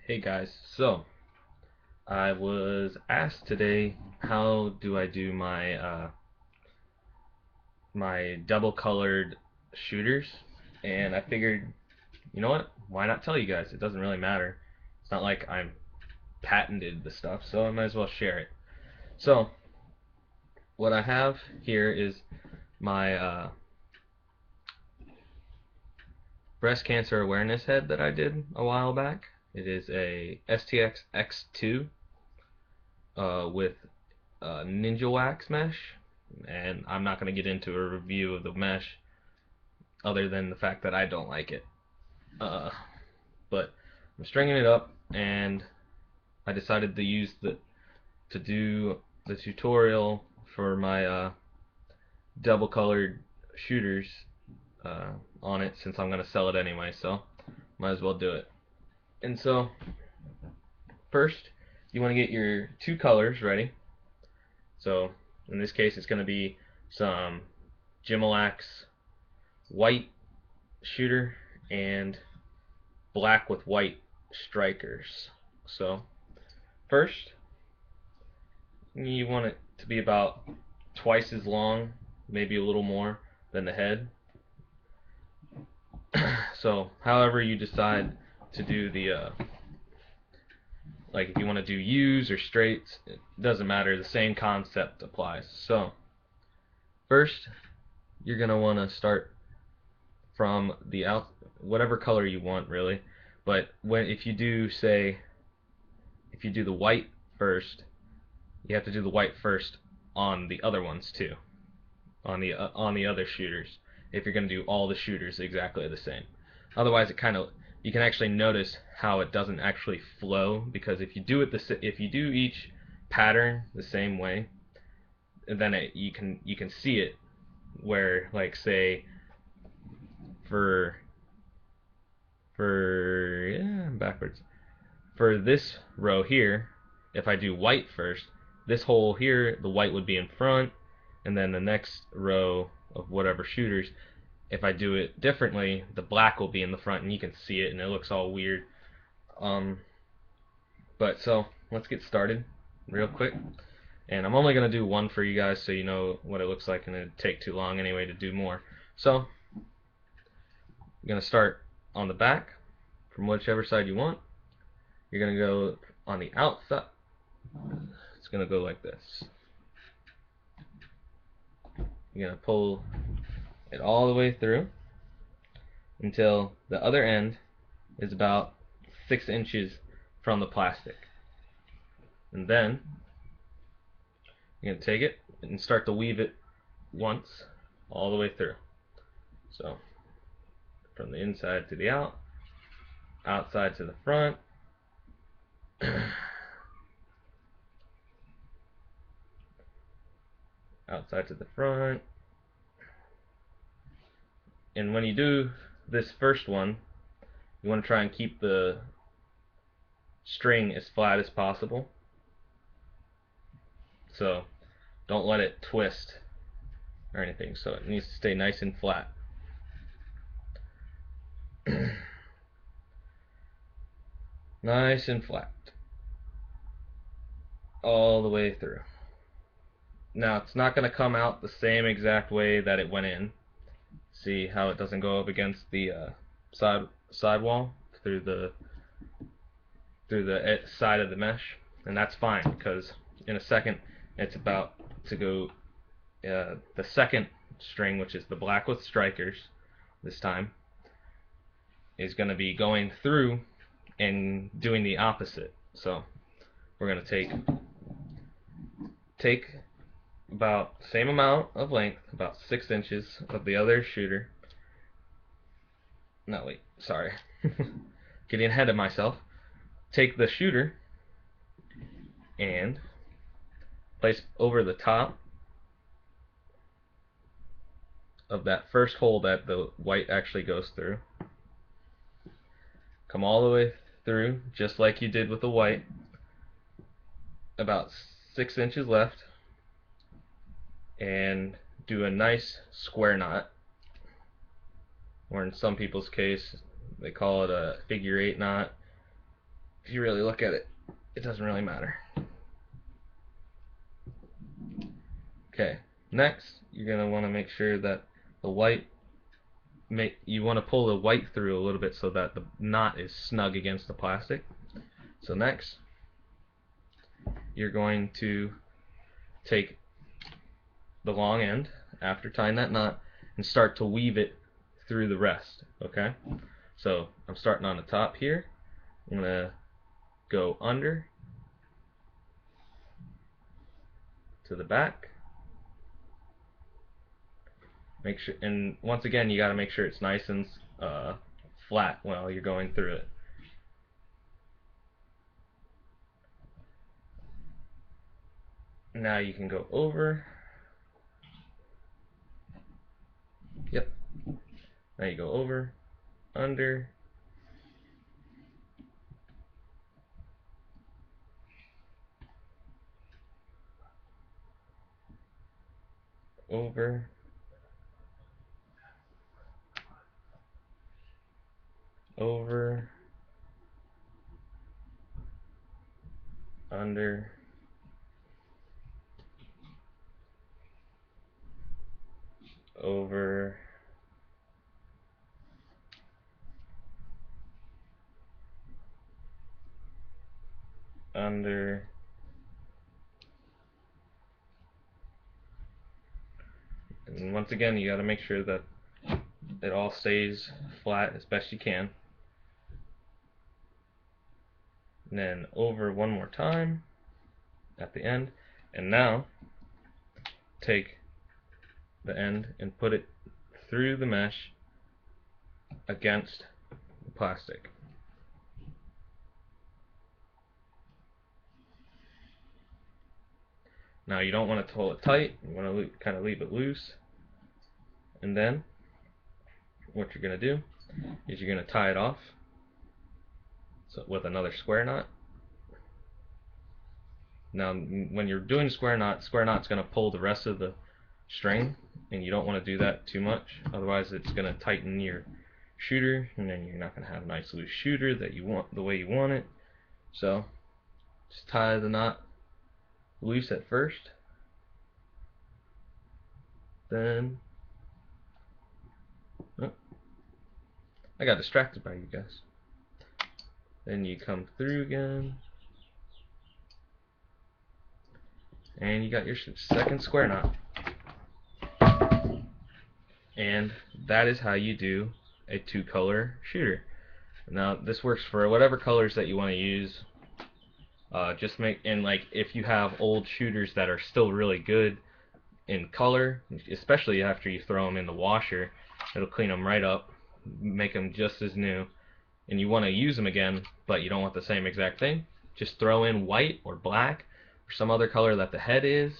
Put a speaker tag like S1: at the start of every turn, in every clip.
S1: Hey guys, so I was asked today how do I do my double colored shooters, and I figured, you know what? Why not tell you guys? It doesn't really matter. It's not like I'm patented the stuff, so I might as well share it. So what I have here is my breast cancer awareness head that I did a while back. It is a STX X2 with Ninja Wax mesh, and I'm not going to get into a review of the mesh other than the fact that I don't like it. Uh, but I'm stringing it up, and I decided to use to do the tutorial for my double colored shooters uh, on it, since I'm going to sell it anyway, so might as well do it. And so first you want to get your two colors ready. So in this case it's going to be some Gimalax white shooter and black with white strikers. So first you want it to be about twice as long, maybe a little more than the head. So however you decide to do the like, if you want to do U's or straights, it doesn't matter, the same concept applies. So first you're gonna want to start from the out, whatever color you want really, but if you do, say, if you do the white first, you have to do the white first on the other ones too, on the other shooters, if you're going to do all the shooters exactly the same. Otherwise, you can actually notice how it doesn't actually flow, because if you do each pattern the same way, then you can see it, where, like, say, for backwards, for this row here, if I do white first, this hole here, the white would be in front, and then the next row of whatever shooters, if I do it differently, the black will be in the front, and you can see it, and it looks all weird. But so let's get started real quick, and I'm only gonna do one for you guys so you know what it looks like, and it'd take too long anyway to do more. So I'm gonna start on the back from whichever side you want. You're gonna go on the outside. It's gonna go like this. You're gonna pull it all the way through until the other end is about 6 inches from the plastic. And then you're gonna take it and start to weave it once all the way through. So from the inside to the outside to the front, outside to the front. And when you do this first one, you want to try and keep the string as flat as possible. So don't let it twist or anything, so it needs to stay nice and flat. Nice and flat all the way through. Now it's not going to come out the same exact way that it went in. See how it doesn't go up against the side wall through the side of the mesh, and that's fine, because in a second it's about to go, the second string, which is the black with strikers this time, is going to be going through and doing the opposite. So we're going to take about the same amount of length, about 6 inches of the other shooter. No, wait, sorry. Getting ahead of myself. Take the shooter and place over the top of that first hole that the white actually goes through. Come all the way through, just like you did with the white. About 6 inches left, and do a nice square knot, or in some people's case they call it a figure 8 knot, if you really look at it, it doesn't really matter. Okay, next you're going to want to make sure that the white, you want to pull the white through a little bit so that the knot is snug against the plastic. So next, you're going to take the long end after tying that knot and start to weave it through the rest. Okay, so I'm starting on the top here. I'm going to go under to the back. Make sure, and once again, you got to make sure it's nice and flat while you're going through it. Now you can go over. Yep. Now you go over, under, over, over, under, over, under, and once again you got to make sure that it all stays flat as best you can. And then over one more time at the end, and now take the end and put it through the mesh against the plastic. Now you don't want to pull it tight, you want to kind of leave it loose. And then what you're going to do is you're going to tie it off with another square knot. Now when you're doing square knot's going to pull the rest of the string, and you don't want to do that too much, otherwise it's going to tighten your shooter, and then you're not going to have a nice loose shooter that you want the way you want it. So just tie the knot loose at first, then I got distracted by you guys. Then you come through again, and you got your second square knot. And that is how you do a two-color shooter. Now this works for whatever colors that you want to use. Just make, and like if you have old shooters that are still really good in color, especially after you throw them in the washer, it'll clean them right up, make them just as new. And you want to use them again, but you don't want the same exact thing. Just throw in white or black or some other color that the head is,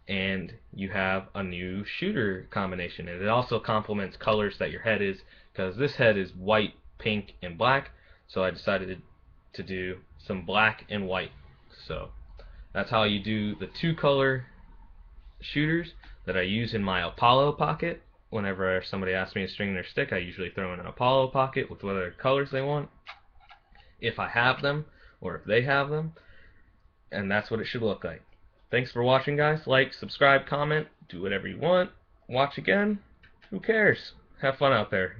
S1: and you have a new shooter combination. And it also complements colors that your head is, because this head is white, pink, and black, so I decided to do some black and white. So that's how you do the two-color shooters that I use in my Apollo pocket. Whenever somebody asks me to string their stick, I usually throw in an Apollo pocket with whatever colors they want, if I have them or if they have them, and that's what it should look like. Thanks for watching, guys. Like, subscribe, comment, do whatever you want. Watch again. Who cares? Have fun out there.